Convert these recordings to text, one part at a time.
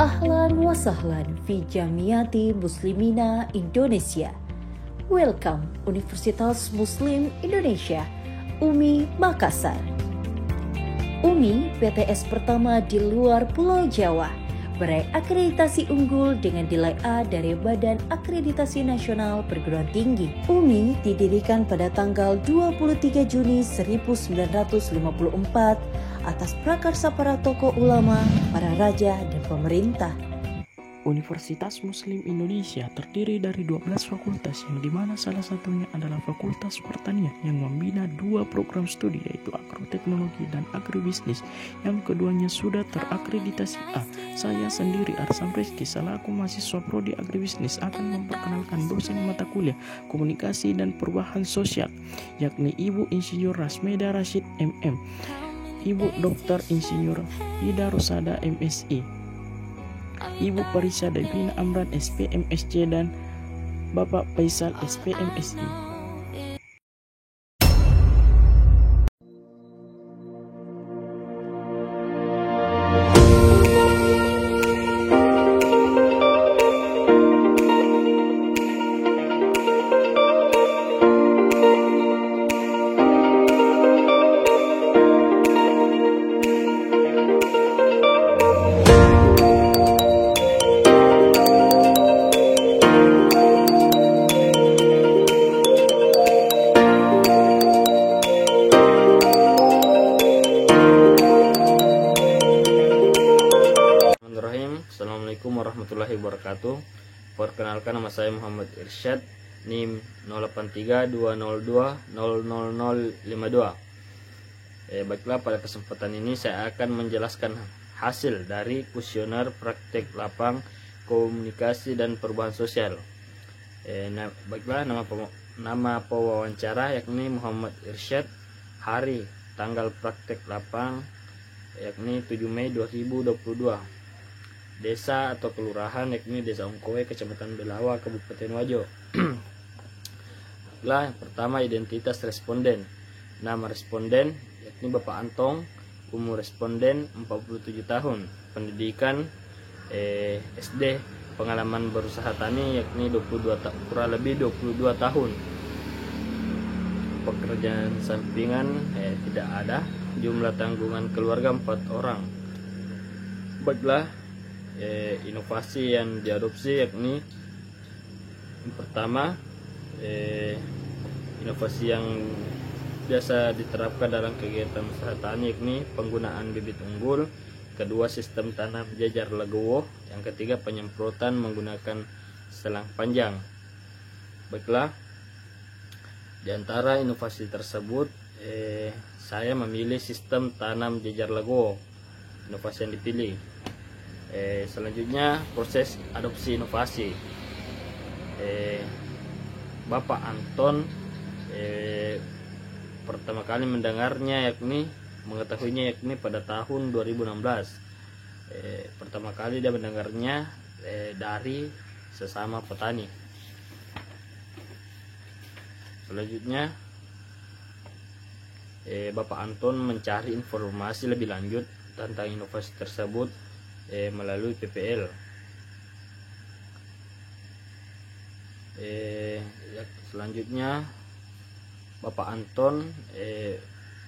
Ahlan wa sahlan fi Jamiati Muslimina Indonesia. Welcome Universitas Muslim Indonesia, UMI Makassar. UMI PTS pertama di luar Pulau Jawa, meraih akreditasi unggul dengan nilai A dari Badan Akreditasi Nasional Perguruan Tinggi. UMI didirikan pada tanggal 23 Juni 1954 atas prakarsa para tokoh ulama, para raja, dan pemerintah. Universitas Muslim Indonesia terdiri dari 12 fakultas yang dimana salah satunya adalah Fakultas Pertanian yang membina 2 program studi yaitu Agroteknologi dan Agribisnis. Yang keduanya sudah terakreditasi A. Saya sendiri Arsam Rizky selaku mahasiswa Prodi Agribisnis akan memperkenalkan dosen mata kuliah Komunikasi dan Perubahan Sosial yakni Ibu Insinyur Rasmeda Rashid MM, Ibu Dr. Insinyur Ida Rosada MSI, Ibu Parisa Devina Amran SPMSC dan Bapak Faisal SPMSI. Assalamualaikum warahmatullahi wabarakatuh. Perkenalkan, nama saya Muhammad Irsyad, NIM 0832020052. Baiklah, pada kesempatan ini saya akan menjelaskan hasil dari kuesioner praktek lapang komunikasi dan perubahan sosial. Baiklah, nama pewawancara yakni Muhammad Irsyad, hari tanggal praktek lapang yakni 7 Mei 2022. Desa atau kelurahan yakni Desa Ongkowe, Kecamatan Belawa, Kabupaten Wajo. Yang pertama, identitas responden. Nama responden yakni Bapak Antong, umur responden 47 tahun, pendidikan SD, pengalaman berusaha tani yakni kurang lebih 22 tahun. Pekerjaan sampingan tidak ada. Jumlah tanggungan keluarga 4 orang. Baiklah, inovasi yang diadopsi yakni yang pertama, inovasi yang biasa diterapkan dalam kegiatan usaha tani yakni penggunaan bibit unggul. Kedua, sistem tanam jajar legowo. Yang ketiga, penyemprotan menggunakan selang panjang. Baiklah, di antara inovasi tersebut saya memilih sistem tanam jajar legowo, inovasi yang dipilih. Selanjutnya, proses adopsi inovasi. Bapak Anton pertama kali mengetahuinya yakni pada tahun 2016. Pertama kali dia mendengarnya dari sesama petani. Selanjutnya, Bapak Anton mencari informasi lebih lanjut tentang inovasi tersebut melalui PPL. Selanjutnya, Bapak Anton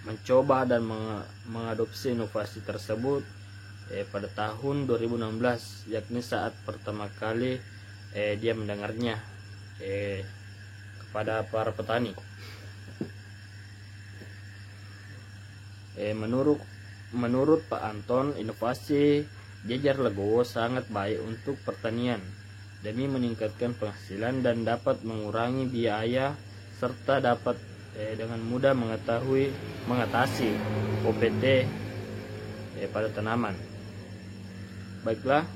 mencoba dan mengadopsi inovasi tersebut pada tahun 2016, yakni saat pertama kali dia mendengarnya kepada para petani. Menurut Pak Anton, inovasi jajar legowo sangat baik untuk pertanian demi meningkatkan penghasilan dan dapat mengurangi biaya serta dapat dengan mudah mengatasi OPT pada tanaman. Baiklah,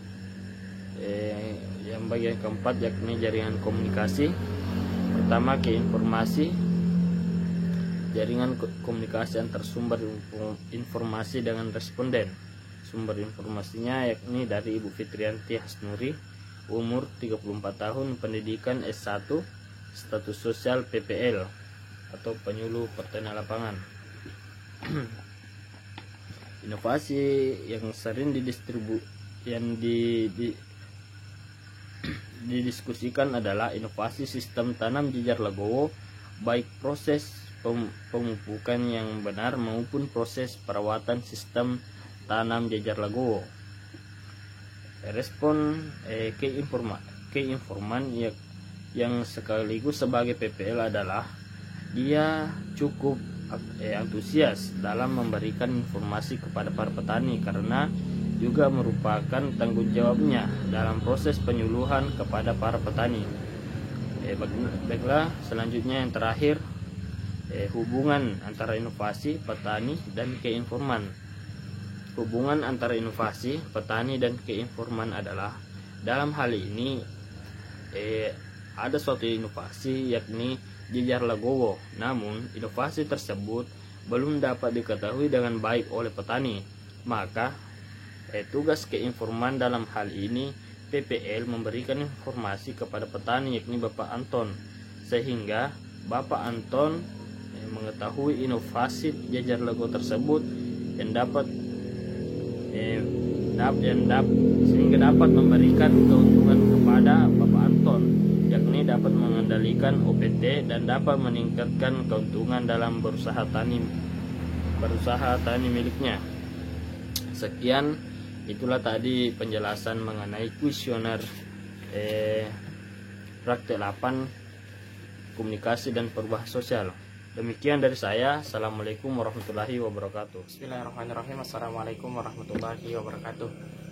yang bagian keempat yakni jaringan komunikasi. Pertama, informasi. Jaringan komunikasi antar sumber informasi dengan responden. Sumber informasinya yakni dari Ibu Fitrianti Hasnuri, umur 34 tahun, pendidikan S1, status sosial PPL atau penyuluh pertanian lapangan. Inovasi yang sering didiskusikan adalah inovasi sistem tanam jejar legowo, baik proses pemupukan yang benar maupun proses perawatan sistem tanam jejar legowo. Respon keinforman yang sekaligus sebagai PPL adalah dia cukup antusias dalam memberikan informasi kepada para petani karena juga merupakan tanggung jawabnya dalam proses penyuluhan kepada para petani. Baiklah, selanjutnya yang terakhir, hubungan antara inovasi, petani, dan keinforman. Hubungan antara inovasi, petani, dan keinforman adalah dalam hal ini ada suatu inovasi yakni jejar legowo. Namun inovasi tersebut belum dapat diketahui dengan baik oleh petani. Maka tugas keinforman dalam hal ini PPL memberikan informasi kepada petani yakni Bapak Anton, sehingga Bapak Anton mengetahui inovasi jejar legowo tersebut yang dapat memberikan keuntungan kepada Bapak Anton, yakni dapat mengendalikan OPT dan dapat meningkatkan keuntungan dalam berusaha tani miliknya. Sekian, itulah tadi penjelasan mengenai kuesioner praktek 8 komunikasi dan perubahan sosial. Demikian dari saya. Assalamualaikum warahmatullahi wabarakatuh. Bismillahirrahmanirrahim. Assalamualaikum warahmatullahi wabarakatuh.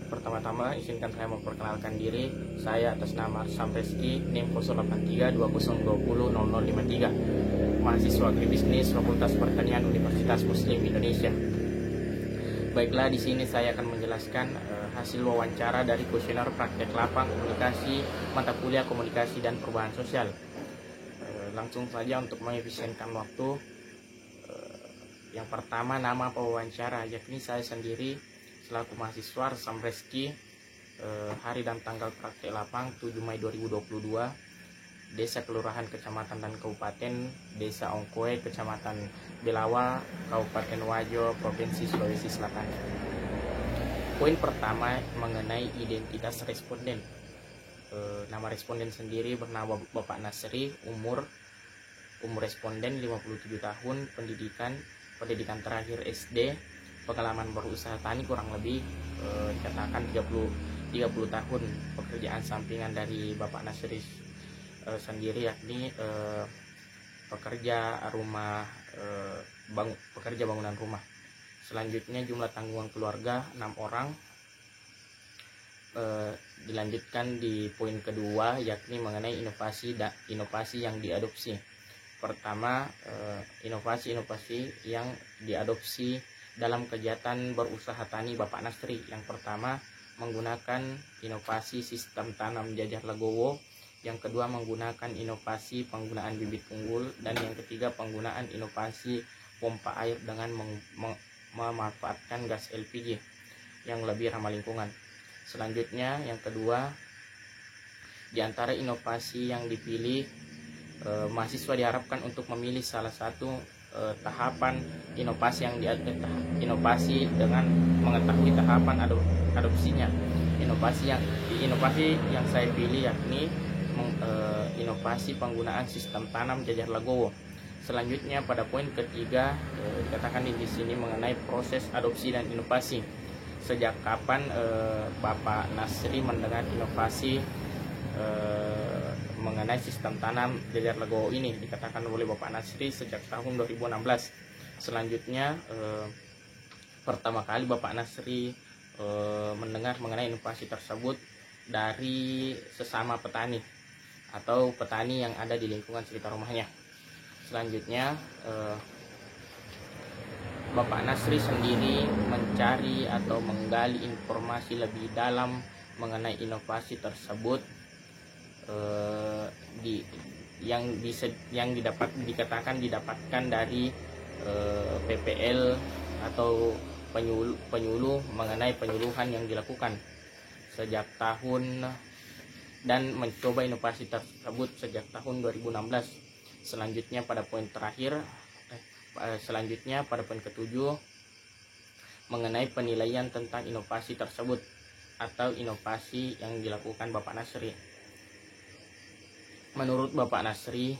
Pertama-tama izinkan saya memperkenalkan diri. Saya atas nama Samreski, NIM 08320200053, mahasiswa agribisnis Fakultas Pertanian Universitas Muslim Indonesia. Baiklah, di sini saya akan menjelaskan hasil wawancara dari kuesioner praktek lapang komunikasi mata kuliah komunikasi dan perubahan sosial. Langsung saja untuk mengefisienkan waktu. Yang pertama, nama pewawancara, yakni saya sendiri selaku mahasiswa Samreski, hari dan tanggal praktek lapang 7 Mei 2022, Desa Kelurahan Kecamatan dan Kabupaten Desa Ongkoe, Kecamatan Belawa, Kabupaten Wajo, Provinsi Sulawesi Selatan. Poin pertama mengenai identitas responden. Nama responden sendiri bernama Bapak Nasri, umur responden 57 tahun, pendidikan terakhir SD, pengalaman berusaha tani kurang lebih dikatakan 30 tahun. Pekerjaan sampingan dari Bapak Nasri sendiri yakni pekerja bangunan rumah. Selanjutnya jumlah tanggungan keluarga 6 orang. Dilanjutkan di poin kedua, yakni mengenai inovasi yang diadopsi. Pertama, inovasi yang diadopsi dalam kegiatan berusaha tani Bapak Nasri. Yang pertama, menggunakan inovasi sistem tanam jejar legowo. Yang kedua, menggunakan inovasi penggunaan bibit unggul. Dan yang ketiga, penggunaan inovasi pompa air dengan memanfaatkan gas LPG yang lebih ramah lingkungan. Selanjutnya, yang kedua, di antara inovasi yang dipilih, mahasiswa diharapkan untuk memilih salah satu tahapan inovasi inovasi dengan mengetahui tahapan adopsinya. Inovasi yang saya pilih yakni inovasi penggunaan sistem tanam jejar legowo. Selanjutnya pada poin ketiga dikatakan di sini mengenai proses adopsi dan inovasi. Sejak kapan Bapak Nasri mendengar inovasi mengenai sistem tanam jejar legowo ini? Dikatakan oleh Bapak Nasri sejak tahun 2016. Selanjutnya pertama kali Bapak Nasri mendengar mengenai inovasi tersebut dari sesama petani atau petani yang ada di lingkungan sekitar rumahnya. Selanjutnya Bapak Nasri sendiri mencari atau menggali informasi lebih dalam mengenai inovasi tersebut yang didapatkan dari PPL atau penyuluh mengenai penyuluhan yang dilakukan sejak tahun dan mencoba inovasi tersebut sejak tahun 2016. Selanjutnya pada poin ketujuh mengenai penilaian tentang inovasi tersebut. atau inovasi yang dilakukan Bapak Nasri. Menurut Bapak Nasri,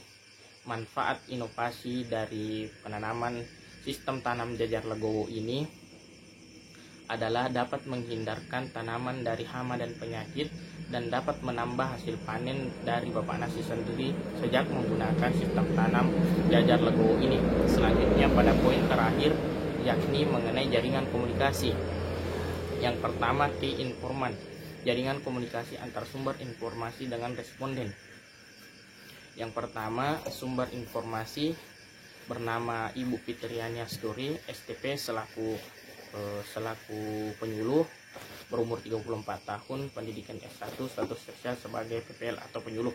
manfaat inovasi dari penanaman sistem tanam jajar legowo ini adalah dapat menghindarkan tanaman dari hama dan penyakit dan dapat menambah hasil panen dari Bapak Nasri sendiri sejak menggunakan sistem tanam jajar legowo ini. Selanjutnya pada poin terakhir, yakni mengenai jaringan komunikasi. Yang pertama, key informan, jaringan komunikasi antar sumber informasi dengan responden. Yang pertama, sumber informasi bernama Ibu Fitriani Asturi, STP selaku penyuluh, berumur 34 tahun, pendidikan S1, status sosial sebagai PPL atau penyuluh.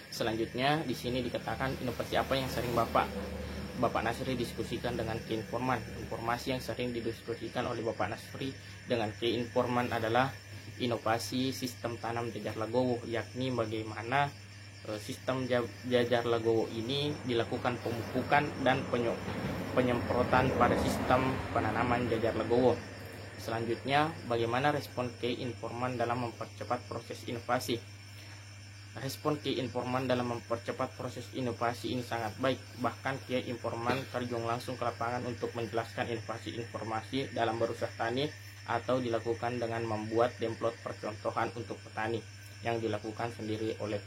Selanjutnya di sini dikatakan inovasi apa yang sering Bapak Nasri diskusikan dengan key informan. Informasi yang sering didiskusikan oleh Bapak Nasri dengan key informan adalah inovasi sistem tanam jajar legowo, yakni bagaimana sistem jajar legowo ini dilakukan pemupukan dan penyemprotan pada sistem penanaman jajar legowo. Selanjutnya, bagaimana respon key informan dalam mempercepat proses inovasi. Respon key informan dalam mempercepat proses inovasi ini sangat baik. Bahkan key informan terjun langsung ke lapangan untuk menjelaskan inovasi informasi dalam berusaha tani atau dilakukan dengan membuat template percontohan untuk petani yang dilakukan sendiri oleh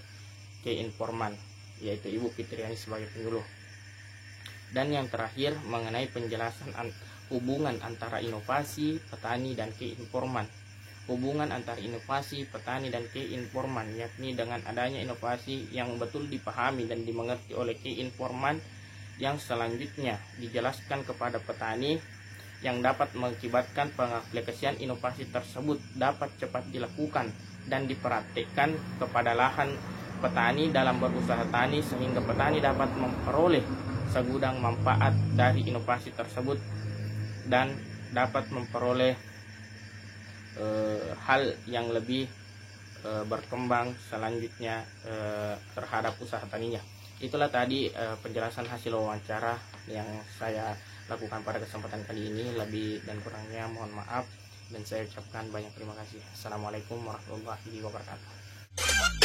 key informan, yaitu Ibu Fitriani sebagai penyuluh. Dan yang terakhir mengenai penjelasan hubungan antara inovasi, petani, dan key informan. Hubungan antara inovasi, petani, dan key informan, yakni dengan adanya inovasi yang betul dipahami dan dimengerti oleh key informan, yang selanjutnya dijelaskan kepada petani, yang dapat mengakibatkan pengaplikasian inovasi tersebut dapat cepat dilakukan dan dipraktikkan kepada lahan petani dalam berusaha tani, sehingga petani dapat memperoleh segudang manfaat dari inovasi tersebut dan dapat memperoleh hal yang lebih berkembang selanjutnya terhadap usaha taninya. Itulah tadi penjelasan hasil wawancara yang saya lakukan pada kesempatan kali ini. Lebih dan kurangnya mohon maaf dan saya ucapkan banyak terima kasih. Assalamualaikum warahmatullahi wabarakatuh.